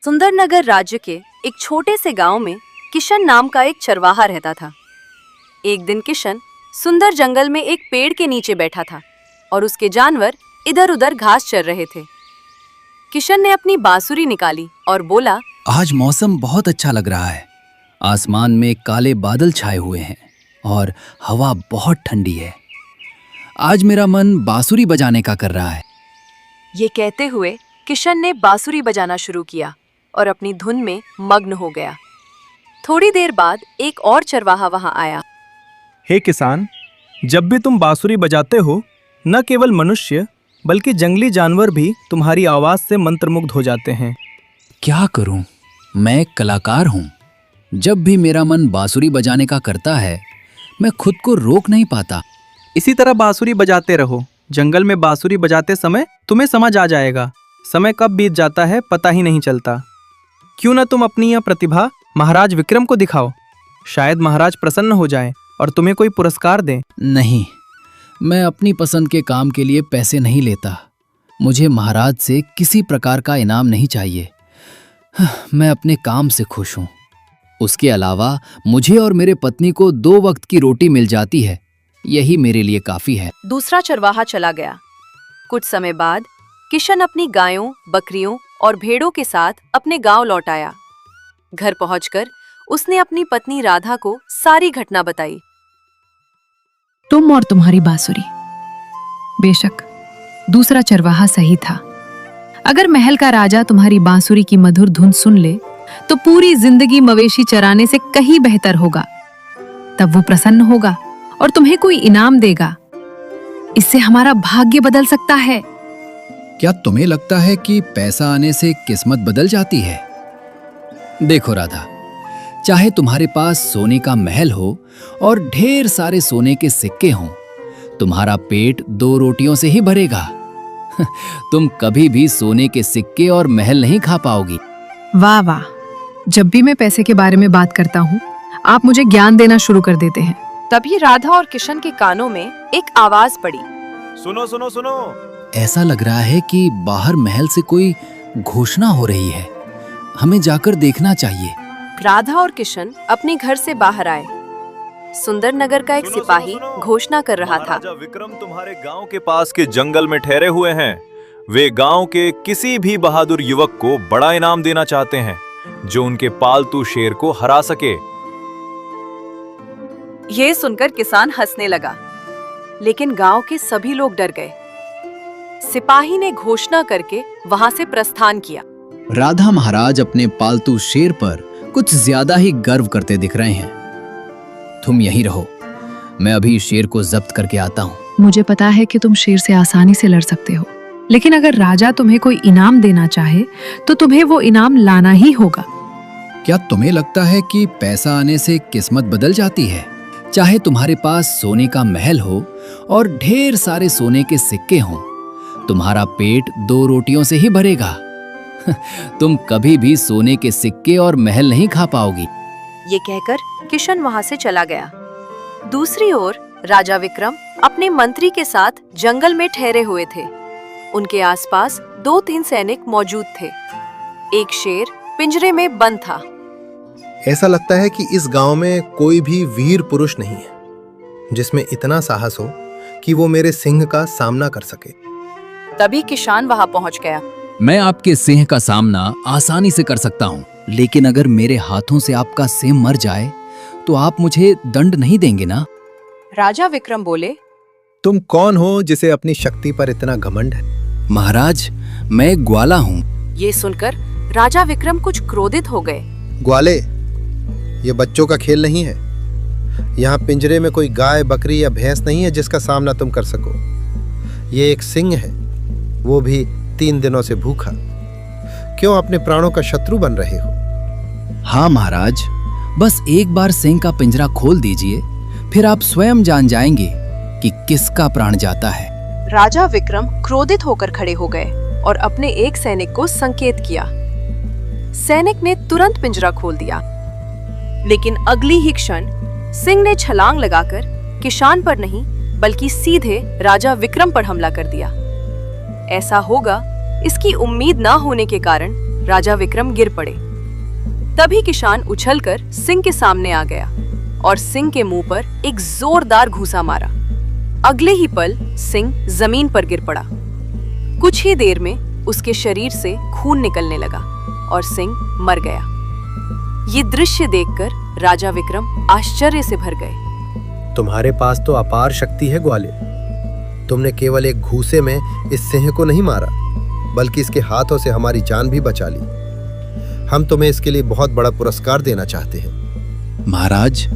सुंदरनगर राज्य के एक छोटे से गांव में किशन नाम का एक चरवाहा रहता था। एक दिन किशन सुंदर जंगल में एक पेड़ के नीचे बैठा था और उसके जानवर इधर उधर घास चर रहे थे। किशन ने अपनी बांसुरी निकाली और बोला, आज मौसम बहुत अच्छा लग रहा है। आसमान में काले बादल छाए हुए हैं और हवा बहुत ठंडी है। आज मेरा मन बांसुरी बजाने का कर रहा है। ये कहते हुए किशन ने बांसुरी बजाना शुरू किया और अपनी धुन में मग्न हो गया। थोड़ी देर बाद एक और चरवाहा वहां आया। हे किसान, जब भी तुम बांसुरी बजाते हो, न केवल मनुष्य बल्कि जंगली जानवर भी तुम्हारी आवाज से मंत्रमुग्ध हो जाते हैं। क्या करूं? मैं एक कलाकार हूं। जब भी मेरा मन बांसुरी बजाने का करता है, मैं खुद को रोक नहीं पाता। इसी तरह बांसुरी बजाते रहो। जंगल में बांसुरी बजाते समय तुम्हें समझ आ जाएगा। समय कब बीत जाता है पता ही नहीं चलता। क्यों न तुम अपनी यह प्रतिभा महाराज विक्रम को दिखाओ। शायद महाराज प्रसन्न हो जाएं और तुम्हें कोई पुरस्कार दें। नहीं, मैं अपनी पसंद के काम के लिए पैसे नहीं लेता। मुझे महाराज से किसी प्रकार का इनाम नहीं चाहिए। मैं अपने काम से खुश हूँ। उसके अलावा मुझे और मेरे पत्नी को 2 वक्त की रोटी मिल जाती है। यही मेरे लिए काफी है। दूसरा चरवाहा चला गया। कुछ समय बाद किशन अपनी गायों, बकरियों और भेड़ों के साथ अपने गांव लौट आया। घर पहुंचकर उसने अपनी पत्नी राधा को सारी घटना बताई। तुम और तुम्हारी बांसुरी। बेशक दूसरा चरवाहा सही था। अगर महल का राजा तुम्हारी बांसुरी की मधुर धुन सुन ले तो पूरी जिंदगी मवेशी चराने से कहीं बेहतर होगा। तब वो प्रसन्न होगा और तुम्हें कोई इनाम देगा। इससे हमारा भाग्य बदल सकता है। क्या तुम्हें लगता है कि पैसा आने से किस्मत बदल जाती है? देखो राधा, चाहे तुम्हारे पास सोने का महल हो और ढेर सारे सोने के सिक्के हों, तुम्हारा पेट 2 रोटियों से ही भरेगा। तुम कभी भी सोने के सिक्के और महल नहीं खा पाओगी। वाह वाह, जब भी मैं पैसे के बारे में बात करता हूँ, आप मुझे ज्ञान देना शुरू कर देते हैं। तभी राधा और किशन के कानों में एक आवाज पड़ी। सुनो सुनो सुनो। ऐसा लग रहा है कि बाहर महल से कोई घोषणा हो रही है। हमें जाकर देखना चाहिए। राधा और किशन अपने घर से बाहर आए। सुंदरनगर का एक सिपाही घोषणा कर रहा था। महाराजा विक्रम तुम्हारे गांव के पास के जंगल में ठहरे हुए हैं। वे गांव के किसी भी बहादुर युवक को बड़ा इनाम देना चाहते हैं जो उनके पालतू शेर को हरा सके। ये सुनकर किसान हंसने लगा, लेकिन गांव के सभी लोग डर गए। सिपाही ने घोषणा करके वहां से प्रस्थान किया। राधा महाराज अपने पालतू शेर पर कुछ ज्यादा ही गर्व करते दिख रहे हैं। तुम यहीं रहो, मैं अभी शेर को जब्त करके आता हूँ। मुझे पता है कि तुम शेर से आसानी से लड़ सकते हो, लेकिन अगर राजा तुम्हें कोई इनाम देना चाहे तो तुम्हें वो इनाम लाना ही होगा। क्या तुम्हें लगता है कि पैसा आने से किस्मत बदल जाती है? चाहे तुम्हारे पास सोने का महल हो और ढेर सारे सोने के सिक्के हों, तुम्हारा पेट 2 रोटियों से ही भरेगा। तुम कभी भी सोने के सिक्के और महल नहीं खा पाओगी। ये कहकर किशन वहां से चला गया। दूसरी ओर राजा विक्रम अपने मंत्री के साथ जंगल में ठहरे हुए थे। उनके आसपास 2-3 सैनिक मौजूद थे। एक शेर पिंजरे में बंद था। ऐसा लगता है कि इस गांव में कोई भी वीर पुरुष नहीं है जिसमें इतना साहस हो कि वो मेरे सिंह का सामना कर सके। तभी किसान वहां पहुंच गया। मैं आपके सिंह का सामना आसानी से कर सकता हूँ, लेकिन अगर मेरे हाथों से आपका सिंह मर जाए तो आप मुझे दंड नहीं देंगे ना? राजा विक्रम बोले, तुम कौन हो जिसे अपनी शक्ति पर इतना घमंड है? महाराज, मैं एक ग्वाला हूँ। ये सुनकर राजा विक्रम कुछ क्रोधित हो गए। ग्वाले, ये बच्चों का खेल नहीं है। यहाँ पिंजरे में कोई गाय, बकरी या भैंस नहीं है जिसका सामना तुम कर सको। ये एक सिंह है, वो भी 3 दिनों से भूखा। क्यों अपने प्राणों का शत्रु बन रहे हो? हाँ महाराज, बस एक बार सिंह का पिंजरा खोल दीजिए, फिर आप स्वयं जान जाएंगे कि किसका प्राण जाता है। राजा विक्रम क्रोधित होकर खड़े हो गए और अपने एक सैनिक को संकेत किया। सैनिक ने तुरंत पिंजरा खोल दिया, लेकिन अगली ही क्षण सिंह ने छलांग लगाकर किसान पर नहीं बल्कि सीधे राजा विक्रम पर हमला कर दिया। ऐसा होगा इसकी उम्मीद ना होने के कारण राजा विक्रम गिर पड़े। तभी किसान उछलकर सिंह के सामने आ गया और सिंह के मुंह पर एक जोरदार घूंसा मारा। अगले ही पल सिंह जमीन पर गिर पड़ा। कुछ ही देर में उसके शरीर से खून निकलने लगा और सिंह मर गया। ये दृश्य देखकर राजा विक्रम आश्चर्य से भर गए। तुम्हारे पास तो अपार शक्ति है ग्वालियर। तुमने केवल एक घूंसे में इस सिंह को नहीं मारा, बल्कि इसके हाथों से हमारी जान भी बचा ली। हम तुम्हें इसके लिए बहुत बड़ा पुरस्कार देना चाहते हैं। महाराज,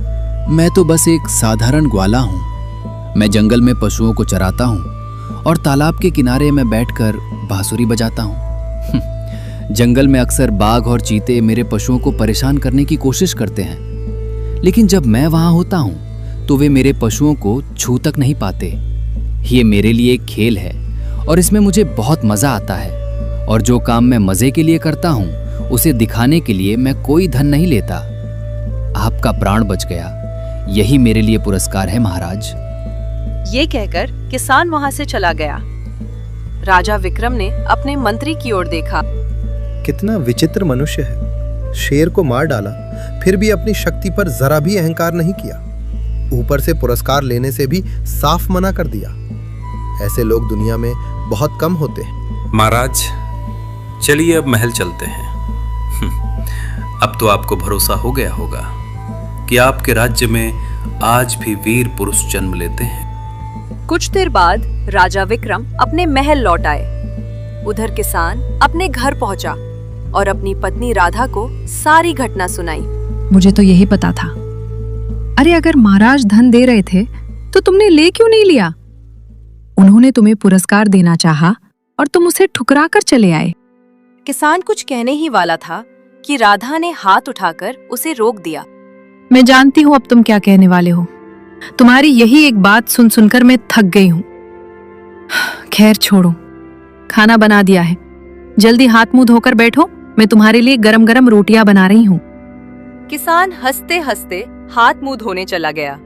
मैं तो बस एक साधारण ग्वाला हूँ। मैं जंगल में पशुओं को चराता हूँ और तालाब के किनारे में बैठकर बांसुरी बजाता हूँ। जंगल में अक्सर बाघ और चीते मेरे पशुओं को परेशान करने की कोशिश करते हैं, लेकिन जब मैं वहां होता हूँ तो वे मेरे पशुओं को छू तक नहीं पाते। ये मेरे लिए एक खेल है और इसमें मुझे बहुत मजा आता है, और जो काम मैं मजे के लिए करता हूँ उसे दिखाने के लिए मैं कोई धन नहीं लेता। आपका प्राण बच गया, यही मेरे लिए पुरस्कार है महाराज। ये कहकर किसान वहां से चला गया। राजा विक्रम ने अपने मंत्री की ओर देखा। कितना विचित्र मनुष्य है। शेर को मार डाला, फिर भी अपनी शक्ति पर जरा भी अहंकार नहीं किया। ऊपर से पुरस्कार लेने से भी साफ मना कर दिया। ऐसे लोग दुनिया में बहुत कम होते हैं। महाराज, चलिए अब महल चलते हैं। अब तो आपको भरोसा हो गया होगा कि आपके राज्य में आज भी वीर पुरुष जन्म लेते हैं। कुछ देर बाद राजा विक्रम अपने महल लौट आए। उधर किसान अपने घर पहुंचा और अपनी पत्नी राधा को सारी घटना सुनाई। मुझे तो यही पता था। अरे अगर महाराज धन दे रहे थे तो तुमने ले क्यों नहीं लिया? उन्होंने तुम्हें पुरस्कार देना चाहा और तुम उसे ठुकरा कर चले आए। किसान कुछ कहने ही वाला था कि राधा ने हाथ उठाकर उसे रोक दिया। मैं जानती हूँ अब तुम क्या कहने वाले हो। तुम्हारी यही एक बात सुन सुनकर मैं थक गई हूँ। खैर छोड़ो, खाना बना दिया है, जल्दी हाथ मुंह धोकर बैठो। मैं तुम्हारे लिए गरम गरम रोटियां बना रही हूँ। किसान हंसते हंसते हाथ मुंह धोने चला गया।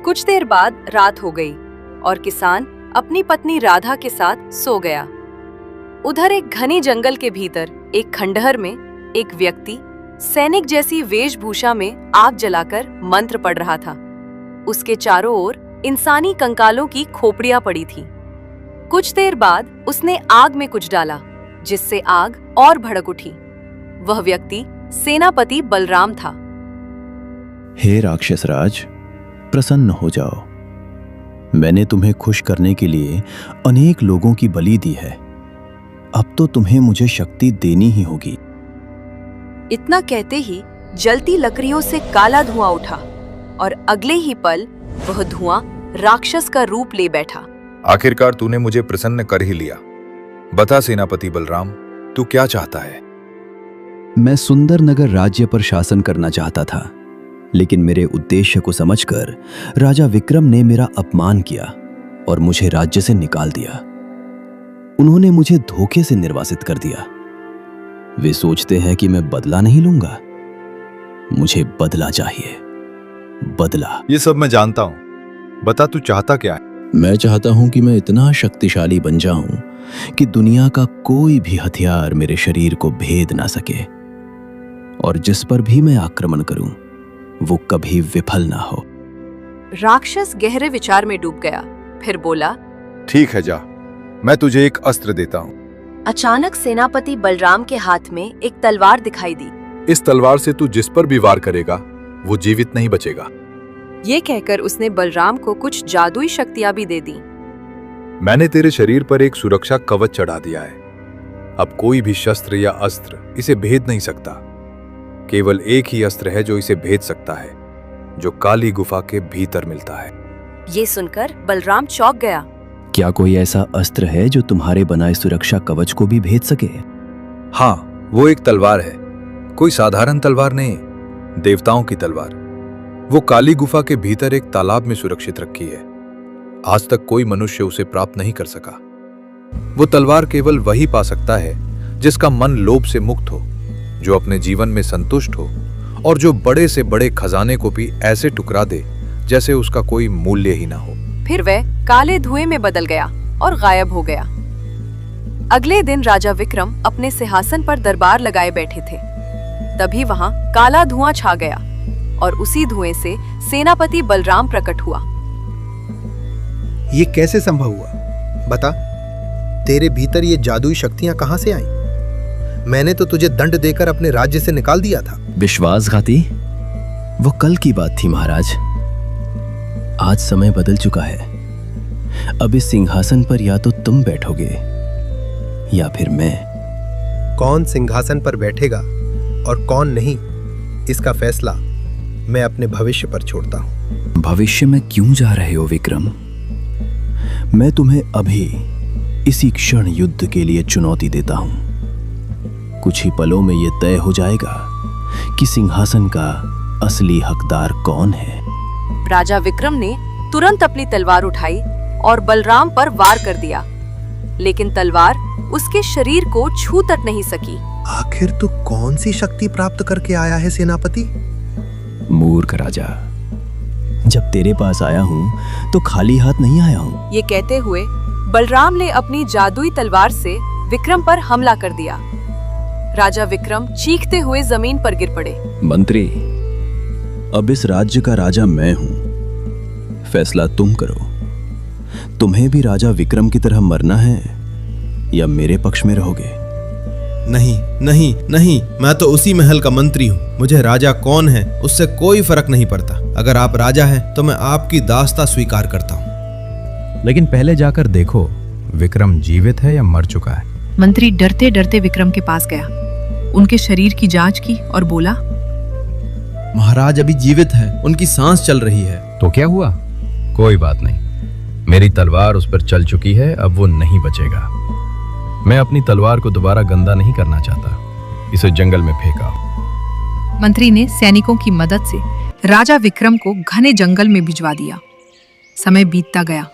कुछ देर बाद रात हो गई और किसान अपनी पत्नी राधा के साथ सो गया। उधर एक घने जंगल के भीतर एक खंडहर में एक व्यक्ति सैनिक जैसी वेशभूषा में आग जलाकर मंत्र पढ़ रहा था। उसके चारों ओर इंसानी कंकालों की खोपड़ियां पड़ी थीं। कुछ देर बाद उसने आग में कुछ डाला, जिससे आग और भड़क उठी। वह व्यक्ति सेनापति बलराम था। हे राक्षसराज, प्रसन्न हो जाओ। मैंने तुम्हें खुश करने के लिए अनेक लोगों की बलि दी है। अब तो तुम्हें मुझे शक्ति देनी ही होगी। इतना कहते ही जलती लकड़ियों से काला धुआं उठा और अगले ही पल वह धुआं राक्षस का रूप ले बैठा। आखिरकार तूने मुझे प्रसन्न कर ही लिया। बता सेनापति बलराम, तू क्या चाहता है? मैं सुंदर नगर राज्य पर शासन करना चाहता था, लेकिन मेरे उद्देश्य को समझकर राजा विक्रम ने मेरा अपमान किया और मुझे राज्य से निकाल दिया। उन्होंने मुझे धोखे से निर्वासित कर दिया। वे सोचते हैं कि मैं बदला नहीं लूंगा। मुझे बदला चाहिए, बदला। ये सब मैं जानता हूँ। बता तू चाहता क्या है? मैं चाहता हूं कि मैं इतना शक्तिशाली बन जाऊं कि दुनिया का कोई भी हथियार मेरे शरीर को भेद ना सके, और जिस पर भी मैं आक्रमण करूं वो कभी विफल ना हो। राक्षस गहरे विचार में डूब गया, फिर बोला, ठीक है, जा, मैं तुझे एक अस्त्र देता हूँ। अचानक सेनापति बलराम के हाथ में एक तलवार दिखाई दी। इस तलवार से तू जिस पर भी वार करेगा वो जीवित नहीं बचेगा। ये कहकर उसने बलराम को कुछ जादुई शक्तियां भी दे दी। मैंने तेरे शरीर पर एक सुरक्षा कवच चढ़ा दिया है। अब कोई भी शस्त्र या अस्त्र इसे भेद नहीं सकता। केवल एक ही अस्त्र है जो इसे भेद सकता है, जो काली गुफा के भीतर मिलता है। ये सुनकर बलराम चौंक गया। क्या कोई ऐसा अस्त्र है जो तुम्हारे बनाए सुरक्षा कवच को भी भेद सके? हाँ, वो एक तलवार है। कोई साधारण तलवार नहीं, देवताओं की तलवार। वो काली गुफा के भीतर एक तालाब में सुरक्षित रखी है। आज तक कोई मनुष्य उसे प्राप्त नहीं कर सका। वो तलवार केवल वही पा सकता है जिसका मन लोभ से मुक्त हो, जो अपने जीवन में संतुष्ट हो और जो बड़े से बड़े खजाने को भी ऐसे टुकरा दे जैसे उसका कोई मूल्य ही ना हो। फिर वह काले धुएं में बदल गया और गायब हो गया। अगले दिन राजा विक्रम अपने सिंहासन पर दरबार लगाए बैठे थे। तभी वहां काला धुआं छा गया और उसी धुएं से सेनापति बलराम प्रकट हुआ। ये कैसे संभव हुआ? बता, तेरे भीतर ये जादुई शक्तियां कहां से आईं? मैंने तो तुझे दंड देकर अपने राज्य से निकाल दिया था। विश्वासघाती, वो कल की बात थी महाराज। आज समय बदल चुका है। अब इस सिंहासन पर या तो तुम बैठोगे या फिर मैं। कौन सिंहासन पर बैठेगा और कौन नहीं, इसका फैसला मैं अपने भविष्य पर छोड़ता हूं। भविष्य में क्यों जा रहे हो विक्रम? मैं तुम्हें अभी इसी क्षण युद्ध के लिए चुनौती देता हूं। कुछ ही पलों में यह तय हो जाएगा कि सिंहासन का असली हकदार कौन है। राजा विक्रम ने तुरंत अपनी तलवार उठाई और बलराम पर वार कर दिया, लेकिन तलवार उसके शरीर को छू तक नहीं सकी। आखिर तू कौन सी शक्ति प्राप्त करके आया है सेनापति? मूर्ख राजा, जब तेरे पास आया हूं तो खाली हाथ नहीं आया हूं। ये कहते हुए बलराम ने अपनी जादुई तलवार से विक्रम पर हमला कर दिया। राजा विक्रम चीखते हुए जमीन पर गिर पड़े। मंत्री, अब इस राज्य का राजा मैं हूं। फैसला तुम करो। तुम्हें भी राजा विक्रम की तरह मरना है या मेरे पक्ष में रहोगे? नहीं नहीं नहीं, मैं तो उसी महल का मंत्री हूँ। मुझे राजा कौन है उससे कोई फर्क नहीं पड़ता। अगर आप राजा हैं तो मैं आपकी दास्ता स्वीकार करता हूँ। लेकिन पहले जाकर देखो विक्रम जीवित है या मर चुका है। मंत्री डरते डरते विक्रम के पास गया, उनके शरीर की जांच की और बोला, महाराज अभी जीवित है, उनकी सांस चल रही है। तो क्या हुआ? कोई बात नहीं, मेरी तलवार उस पर चल चुकी है, अब वो नहीं बचेगा। मैं अपनी तलवार को दोबारा गंदा नहीं करना चाहता। इसे जंगल में फेंका। मंत्री ने सैनिकों की मदद से राजा विक्रम को घने जंगल में भिजवा दिया। समय बीतता गया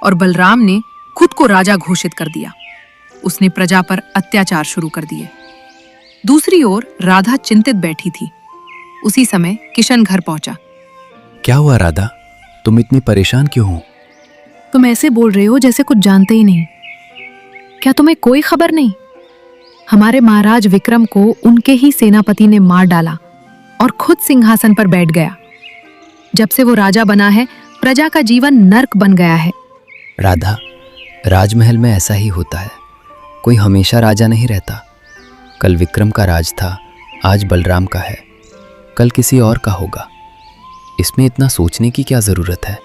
और बलराम ने खुद को राजा घोषित कर दिया। उसने प्रजा पर अत्याचार शुरू कर दिए। दूसरी ओर राधा चिंतित बैठी थी। उसी समय किशन घर पहुंचा। क्या हुआ राधा, तुम इतनी परेशान क्यों हो? तुम ऐसे बोल रहे हो जैसे कुछ जानते ही नहीं। क्या तुम्हें कोई खबर नहीं? हमारे महाराज विक्रम को उनके ही सेनापति ने मार डाला और खुद सिंहासन पर बैठ गया। जब से वो राजा बना है, प्रजा का जीवन नर्क बन गया है। राधा, राजमहल में ऐसा ही होता है। कोई हमेशा राजा नहीं रहता। कल विक्रम का राज था, आज बलराम का है, कल किसी और का होगा। इसमें इतना सोचने की क्या जरूरत है?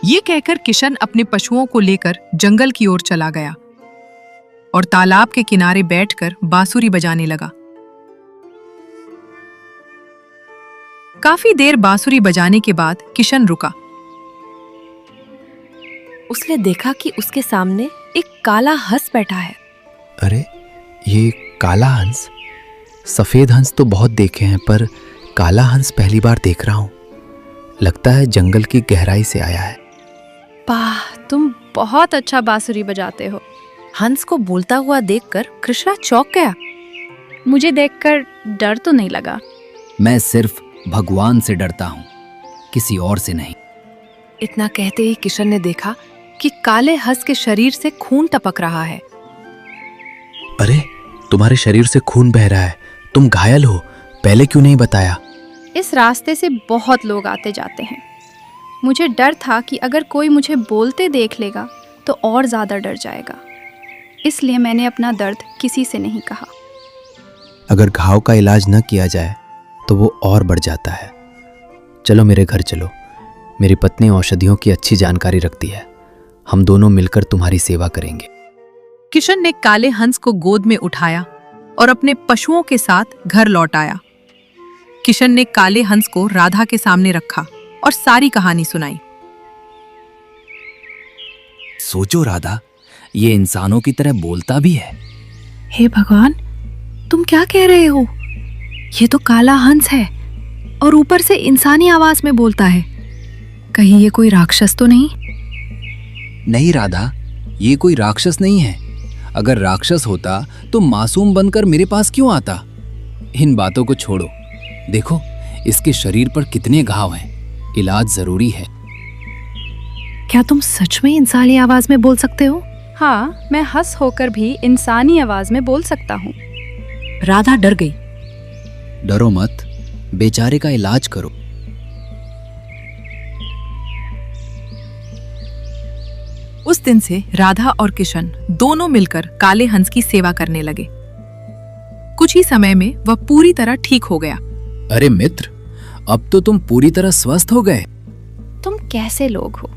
ये कहकर किशन अपने पशुओं को लेकर जंगल की ओर चला गया और तालाब के किनारे बैठकर बांसुरी बजाने लगा। काफी देर बांसुरी बजाने के बाद किशन रुका। उसने देखा कि उसके सामने एक काला हंस बैठा है। अरे, ये काला हंस? सफेद हंस तो बहुत देखे हैं, पर काला हंस पहली बार देख रहा हूं। लगता है जंगल की गहराई से आया है। वाह, तुम बहुत अच्छा बांसुरी बजाते हो। हंस को बोलता हुआ देखकर कृष्णा चौंक गया। मुझे देखकर डर तो नहीं लगा? मैं सिर्फ भगवान से डरता हूं, किसी और से नहीं। इतना कहते ही किशन ने देखा कि काले हंस के शरीर से खून टपक रहा है। अरे, तुम्हारे शरीर से खून बह रहा है, तुम घायल हो, पहले क्यों नहीं बताया? इस रास्ते से बहुत लोग आते जाते हैं। मुझे डर था कि अगर कोई मुझे बोलते देख लेगा तो और ज्यादा डर जाएगा, इसलिए मैंने अपना दर्द किसी से नहीं कहा। अगर घाव का इलाज न किया जाए तो वो और बढ़ जाता है। चलो मेरे घर चलो, मेरी पत्नी औषधियों की अच्छी जानकारी रखती है। हम दोनों मिलकर तुम्हारी सेवा करेंगे। किशन ने काले हंस को गोद में उठाया और अपने पशुओं के साथ घर लौट आया। किशन ने काले हंस को राधा के सामने रखा और सारी कहानी सुनाई। सोचो राधा, ये इंसानों की तरह बोलता भी है। हे भगवान, तुम क्या कह रहे हो? ये तो काला हंस है और ऊपर से इंसानी आवाज में बोलता है। कहीं ये कोई राक्षस तो नहीं? नहीं राधा, ये कोई राक्षस नहीं है। अगर राक्षस होता तो मासूम बनकर मेरे पास क्यों आता? इन बातों को छोड़ो, देखो इसके शरीर पर कितने घाव हैं। इलाज जरूरी है। क्या तुम सच में इंसानी आवाज में बोल सकते हो? हाँ, मैं हंस होकर भी इंसानी आवाज में बोल सकता हूँ। राधा डर गई। डरो मत, बेचारे का इलाज करो। उस दिन से राधा और किशन दोनों मिलकर काले हंस की सेवा करने लगे। कुछ ही समय में वह पूरी तरह ठीक हो गया। अरे मित्र, अब तो तुम पूरी तरह स्वस्थ हो गए। तुम कैसे लोग हो?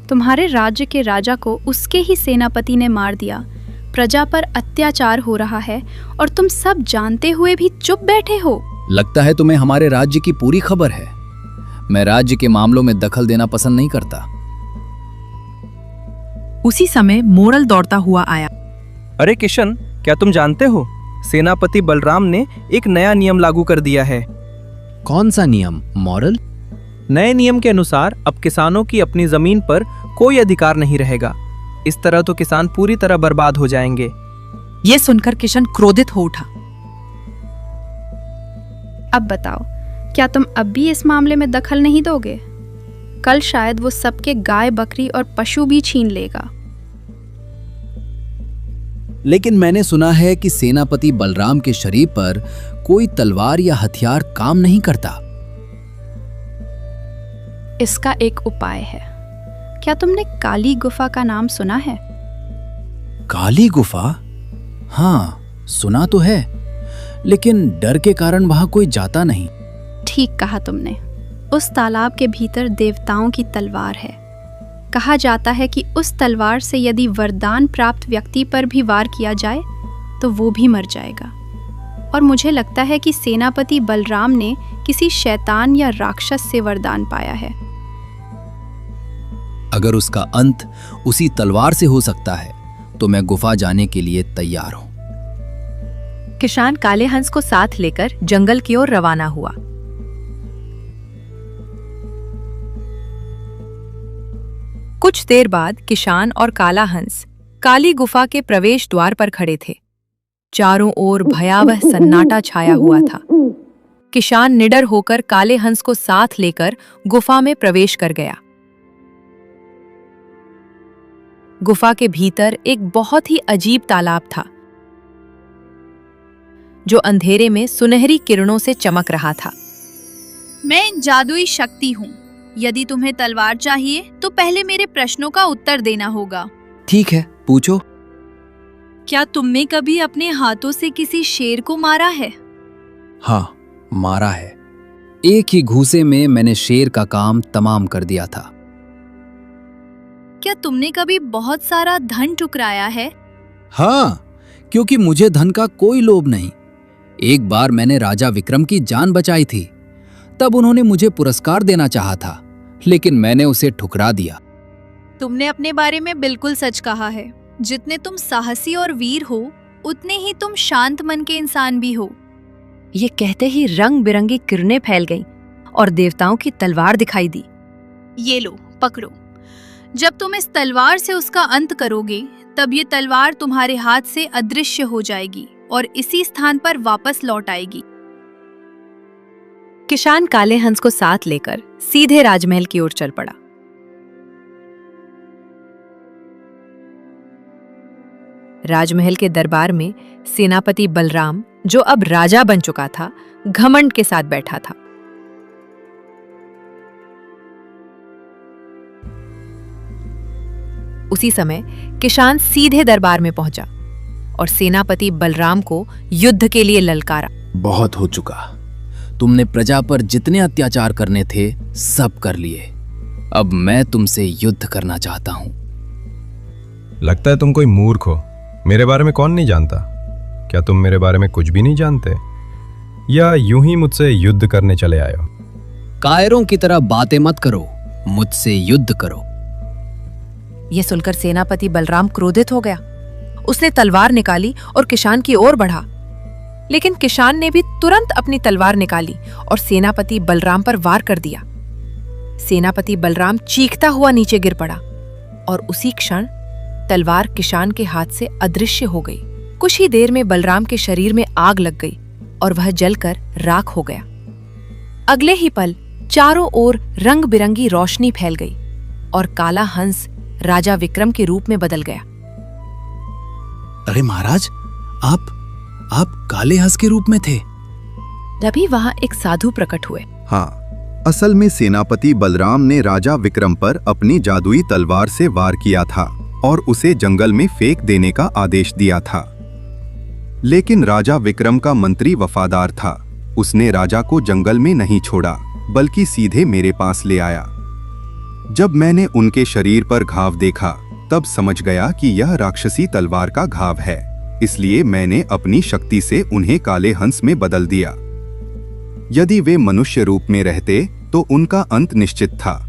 तुम्हारे राज्य के राजा को उसके ही सेनापति ने मार दिया, प्रजा पर अत्याचार हो रहा है और तुम सब जानते हुए भी चुप बैठे हो। लगता है तुम्हें हमारे राज्य की पूरी खबर है। मैं राज्य के मामलों में दखल देना पसंद नहीं करता। उसी समय मोरल दौड़ता हुआ आया। अरे किशन, क्या तुम जानते हो सेनापति बलराम ने एक नया नियम लागू कर दिया है। कौन सा नियम, मॉरल? नए नियम के अनुसार अब किसानों की अपनी जमीन पर कोई अधिकार नहीं रहेगा। इस तरह तो किसान पूरी तरह बर्बाद हो जाएंगे। यह सुनकर किशन क्रोधित हो उठा। अब बताओ, क्या तुम अब भी इस मामले में दखल नहीं दोगे? कल शायद वो सबके गाय, बकरी और पशु भी छीन लेगा। लेकिन मैंने सुना है कि सेनापति बलराम के शरीर पर कोई तलवार या हथियार काम नहीं करता। इसका एक उपाय है। क्या तुमने काली गुफा का नाम सुना है? काली गुफा? हाँ, सुना तो है, लेकिन डर के कारण वहां कोई जाता नहीं। ठीक कहा तुमने। उस तालाब के भीतर देवताओं की तलवार है। कहा जाता है कि उस तलवार से यदि वरदान प्राप्त व्यक्ति पर भी वार किया जाए तो वो भी मर जाएगा। और मुझे लगता है कि सेनापति बलराम ने किसी शैतान या राक्षस से वरदान पाया है। अगर उसका अंत उसी तलवार से हो सकता है तो मैं गुफा जाने के लिए तैयार हूं। किसान काले हंस को साथ लेकर जंगल की ओर रवाना हुआ। कुछ देर बाद किसान और काला हंस काली गुफा के प्रवेश द्वार पर खड़े थे। चारों ओर भयावह सन्नाटा छाया हुआ था। किसान निडर होकर काले हंस को साथ लेकर गुफा में प्रवेश कर गया। गुफा के भीतर एक बहुत ही अजीब तालाब था, जो अंधेरे में सुनहरी किरणों से चमक रहा था। मैं एक जादुई शक्ति हूँ। यदि तुम्हें तलवार चाहिए तो पहले मेरे प्रश्नों का उत्तर देना होगा। ठीक है, पूछो। क्या तुमने कभी अपने हाथों से किसी शेर को मारा है? हाँ, मारा है। एक ही घूसे में मैंने शेर का काम तमाम कर दिया था। क्या तुमने कभी बहुत सारा धन टुकराया है? हाँ, क्योंकि मुझे धन का कोई लोभ नहीं। एक बार मैंने राजा विक्रम की जान बचाई थी। तब उन्होंने मुझे पुरस्कार देना चाहा था, लेकिन मैंने उसे ठुकरा दिया। तुमने अपने बारे में बिल्कुल सच कहा है। जितने तुम साहसी और वीर हो, उतने ही तुम शांत मन के इंसान भी हो। ये कहते ही रंग बिरंगी किरणें फैल गईं और देवताओं की तलवार दिखाई दी। ये लो, पकड़ो। जब तुम इस तलवार से उसका अंत करोगे, तब ये तलवार तुम्हारे हाथ से अदृश्य हो जाएगी और इसी स्थान पर वापस लौट आएगी। किसान काले हंस को साथ लेकर सीधे राजमहल की ओर चल पड़ा। राजमहल के दरबार में सेनापति बलराम, जो अब राजा बन चुका था, घमंड के साथ बैठा था। उसी समय किसान सीधे दरबार में पहुंचा और सेनापति बलराम को युद्ध के लिए ललकारा। बहुत हो चुका। तुमने प्रजा पर जितने अत्याचार करने थे सब कर लिए। अब मैं तुमसे युद्ध करना चाहता हूं। लगता है तुम कोई मूर्ख हो। मेरे बारे में कौन नहीं जानता? क्या तुम मेरे बारे में कुछ भी नहीं जानते, या यूं ही मुझसे युद्ध करने चले आए हो? कायरों की तरह बातें मत करो, मुझसे युद्ध करो। यह सुनकर सेनापति बलराम क्रोधित हो गया। उसने तलवार निकाली और किसान की ओर बढ़ा, लेकिन किसान ने भी तुरंत अपनी तलवार निकाली और सेनापति बलराम पर वार कर दिया। सेनापति बलराम चीखता हुआ नीचे गिर पड़ा और उसी क्षण तलवार किसान के हाथ से अदृश्य हो गई। कुछ ही देर में बलराम के शरीर में आग लग गई और वह जलकर राख हो गया। अगले ही पल चारों ओर रंग बिरंगी रोशनी फैल गई और काला हंस राजा विक्रम के रूप में बदल गया। अरे महाराज, आप काले हंस के रूप में थे। तभी वहां एक साधु प्रकट हुए। हाँ, असल में सेनापति बलराम ने राजा विक्रम पर अपनी जादुई तलवार से वार किया था और उसे जंगल में फेंक देने का आदेश दिया था। लेकिन राजा विक्रम का मंत्री वफादार था। उसने राजा को जंगल में नहीं छोड़ा, बल्कि सीधे मेरे पास ले आया। जब मैंने उनके शरीर पर घाव देखा, तब समझ गया कि यह राक्षसी तलवार का घाव है। इसलिए मैंने अपनी शक्ति से उन्हें काले हंस में बदल दिया। यदि वे मनुष्य रूप में रहते तो उनका अंत निश्चित था।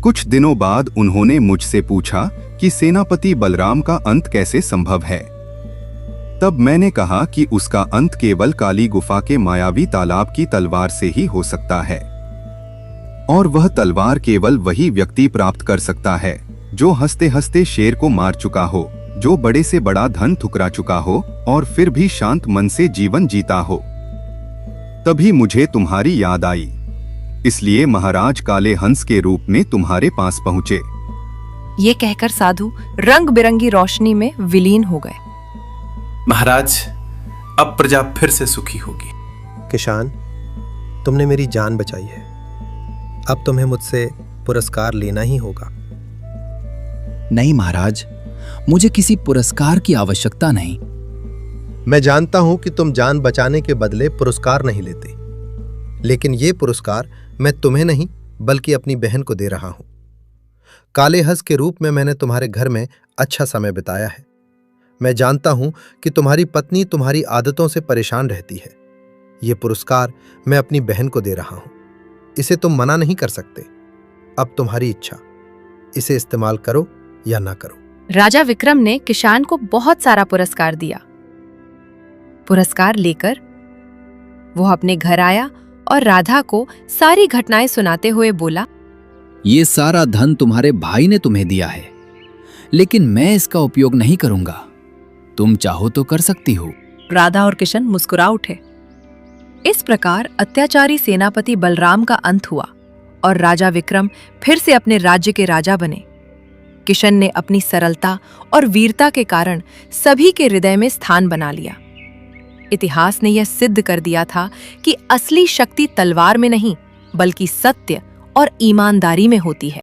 कुछ दिनों बाद उन्होंने मुझसे पूछा कि सेनापति बलराम का अंत कैसे संभव है। तब मैंने कहा कि उसका अंत केवल काली गुफा के मायावी तालाब की तलवार से ही हो सकता है, और वह तलवार केवल वही व्यक्ति प्राप्त कर सकता है जो हंसते हंसते शेर को मार चुका हो, जो बड़े से बड़ा धन ठुकरा चुका हो और फिर भी शांत मन से जीवन जीता हो। तभी मुझे तुम्हारी याद आई, इसलिए महाराज काले हंस के रूप में तुम्हारे पास पहुंचे। ये कहकर साधु रंग बिरंगी रोशनी में विलीन हो गए। महाराज, अब प्रजा फिर से सुखी होगी। किशान, तुमने मेरी जान बचाई है। अब तुम्हें मुझसे पुरस्कार लेना ही होगा। नहीं महाराज, मुझे किसी पुरस्कार की आवश्यकता नहीं। मैं जानता हूं कि तुम जान बचाने के बदले पुरस्कार नहीं लेते, लेकिन ये पुरस्कार मैं तुम्हें नहीं बल्कि अपनी बहन को दे रहा हूं। काले हंस के रूप में मैंने तुम्हारे घर में अच्छा समय बिताया है। मैं जानता हूं कि तुम्हारी पत्नी तुम्हारी आदतों से परेशान रहती है। ये पुरस्कार मैं अपनी बहन को दे रहा हूं। इसे तुम मना नहीं कर सकते। अब तुम्हारी इच्छा, इसे इस्तेमाल करो या ना करो। राजा विक्रम ने किशान को बहुत सारा पुरस्कार दिया। पुरस्कार लेकर वो अपने घर आया और राधा को सारी घटनाएं सुनाते हुए बोला, ये सारा धन तुम्हारे भाई ने तुम्हें दिया है, लेकिन मैं इसका उपयोग नहीं करूंगा। तुम चाहो तो कर सकती हो। राधा और किशन मुस्कुरा उठे। इस प्रकार अत्याचारी सेनापति बलराम का अंत हुआ और राजा विक्रम फिर से अपने राज्य के राजा बने। किशन ने अपनी सरलता और वीरता के कारण सभी के हृदय में स्थान बना लिया। इतिहास ने यह सिद्ध कर दिया था कि असली शक्ति तलवार में नहीं, बल्कि सत्य और ईमानदारी में होती है।